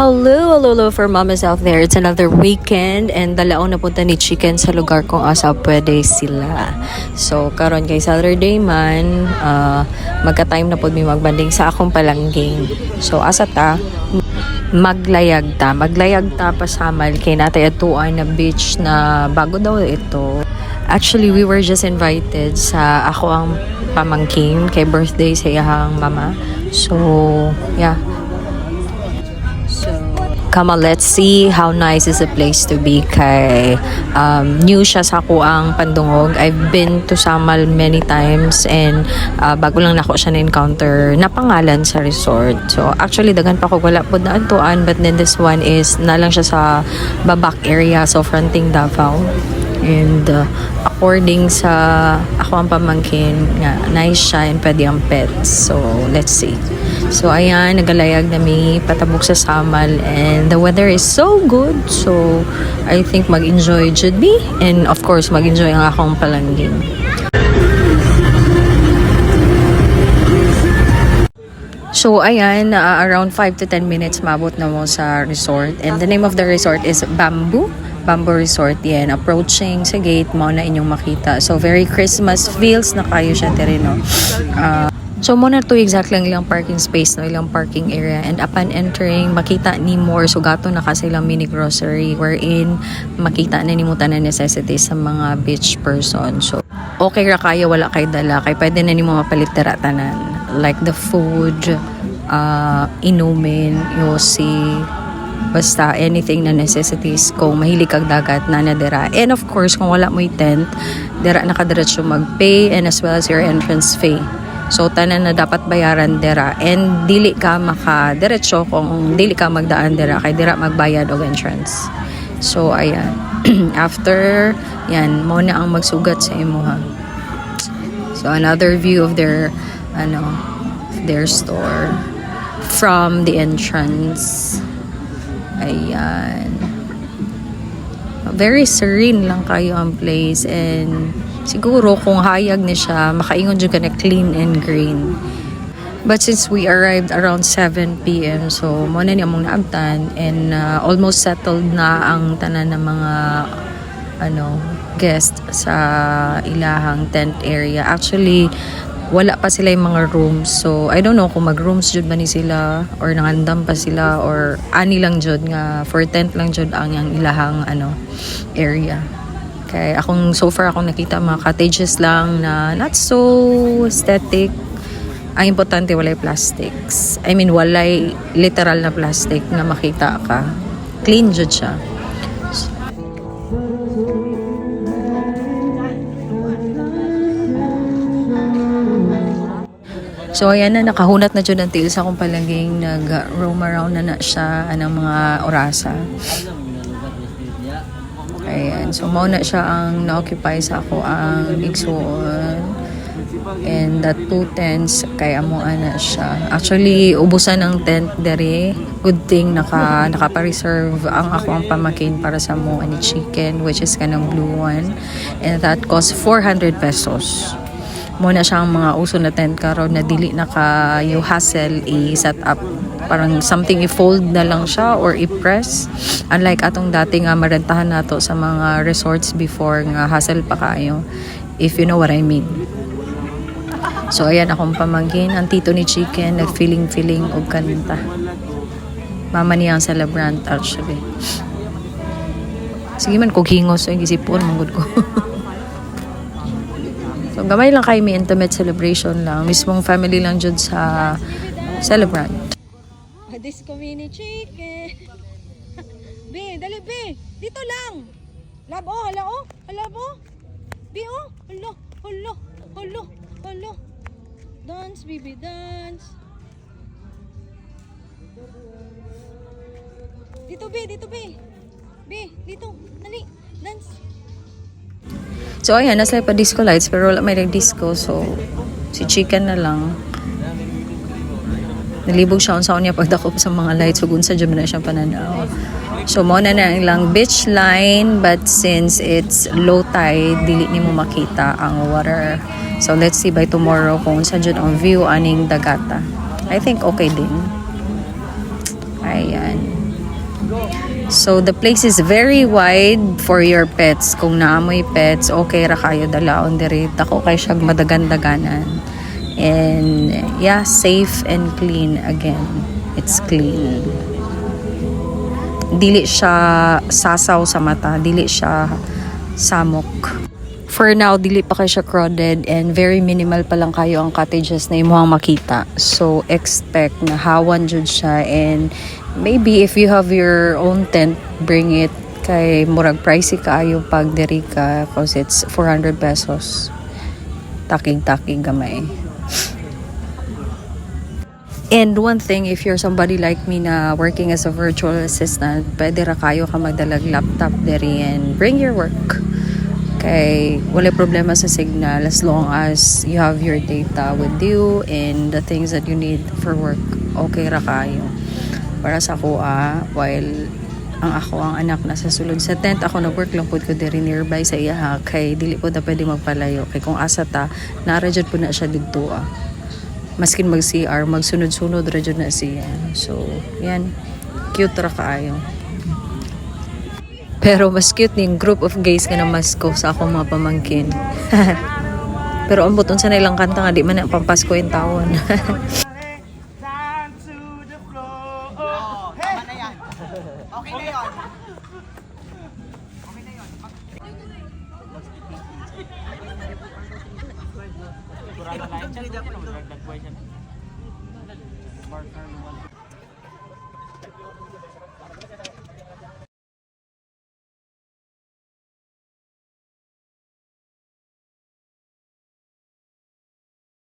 Hello for mamas out there. It's another weekend and dalaon na punta ni Chicken sa lugar kung asa pwede sila. So, karon kay Saturday man, magka-time na po mi magbanding sa akong palangging. So, asa ta? Maglayag ta pasamal kay natay atuan na beach na bago daw ito. Actually, we were just invited sa ako ang pamangkin kay birthday sa iyang mama. So, yeah. Come on, let's see how nice is the place to be kay new siya sa ako ang Pandungog. I've been to Samal many times and bago lang nako siya na-encounter na pangalan sa resort. So actually dagan pa ko wala po na antuan, but then this one is na lang siya sa Babak area, so fronting Davao. And according sa ako ang pamangkin nga nice siya and pwede ang pets. So let's see. So ayan, nagalayag na may patabok sa Samal and the weather is so good. So I think mag-enjoy should be, and of course mag-enjoy ang akong palangging. So ayan, around 5 to 10 minutes mabot na mo sa resort, and the name of the resort is Bamboo Resort. Yan, approaching sa gate mo na inyong makita. So very Christmas feels na kayo siya tereno. So muna to exactly lang ilang parking space, no, ilang parking area, and upon entering makita ni more sugato na kasi ilang mini grocery wherein makita na ni mo tanan necessities sa mga beach person. So okay ra kayo wala kay dala kay pwede na nimo mapalit tira tanan like the food, inumin, yosi, basta anything na necessities kung mahilig kag dagat na nadira. And of course kung wala mo tent, dira nakadiretso mag-pay and as well as your entrance fee. So tanan na dapat bayaran dira, and dili ka makadiretso kung dili ka magdaan dira kay dira magbayad og entrance. So ayan. After yan mo na ang magsugat sa imuha. So another view of their their store from the entrance. Ayan. Very serene lang kayo ang place, and siguro kung hayag ni siya, makaingon dyan ka na clean and green. But since we arrived around 7 p.m. so muna niya mong naabtan, and almost settled na ang tanan ng mga guest sa ilahang tent area. Actually, wala pa sila yung mga rooms. So, I don't know kung mag-rooms jud ba ni sila or nangandam pa sila or ani lang jud nga for tent lang jud ang yang ilahang area. Kay so far akong nakita mga cottages lang na not so aesthetic. Ang importante walay plastics. I mean walay literal na plastic na makita ka. Clean jud siya. So ayan na, nakahunat na dyan ang tiil sa akong palangging, nag-roam around na siya ng mga orasa. Ayan, so mauna siya ang na-occupy sa ako ang igsuon. And that 2 tents, kaya amuan na siya. Actually, ubusan ang tent dere. Good thing, naka-reserve ang ako ang pamakin para sa mo ni Chicken, which is kanang blue one. And that cost 400 pesos. Muna siyang mga uso na tent karon na dili na kayo hassle i-set up, parang something i-fold na lang siya or i-press, unlike atong dati nga marentahan nato sa mga resorts before nga hassle pa kayo, if you know what I mean. So ayan akong pamangkin, ang tito ni Chicken nag-feeling og kanta. Mama niya ang celebrant actually. Sige man kog hingos so gisipon manggod ko. So, gamay lang kayo, may intimate celebration lang. Mismong family lang dyan sa celebrant. This community Chicken. Be, dali be. Dito lang. Labo, hala oh. Hala po. Be oh. Hala. Dance, baby, dance. Dito be. Be, dito. Dali, dance. So ayan, nasa pa disco lights pero wala may nag-disco, so si Chicken na lang. Nalibog siya unsaon niya pagdakop sa mga lights, ug unsa jud na siya pananaw. So mo na lang beach line, but since it's low tide, dili nimo makita ang water. So let's see by tomorrow kung unsa jud ang view aning dagata. I think okay din. Ayan. So the place is very wide for your pets. Kung naamoy pets, okay ra kayo dalaon diri. Ako kay siya madagan-daganan. And yeah, safe and clean again. It's clean. Dili siya sasaw sa mata, dili siya samok. For now, dili pa kayo siya crowded and very minimal pa lang kayo ang cottages na imuhang makita. So, expect na hawan jud siya and maybe if you have your own tent, bring it. Kay murag pricey kaayo pag diri ka cause it's 400 pesos. Takig-takig gamay. And one thing, if you're somebody like me na working as a virtual assistant, pwede ra kayo ka magdalag laptop diri and bring your work. Kay wala problema sa signal as long as you have your data with you and the things that you need for work, okay ra kayo. Para sa kuha, while ang anak nasa sulod sa tent, ako nag-work lang po ko diri nearby sa iya, kay dili po na pwede magpalayo. Kay kung asa ta, nara-jud po na siya dito Maskin mag-CR, magsunod-sunod ra-jud na siya. So, yan. Cute ra kaayo. Pero mas cute ning group of guys nga na masko sa akong mga pamangkin. Pero ang buton sa nilang kanta nga di man na pampasko yung taon. Down to the floor. Oh, tama na yan. Okay na yun. Okay na yun. Kurang na lang.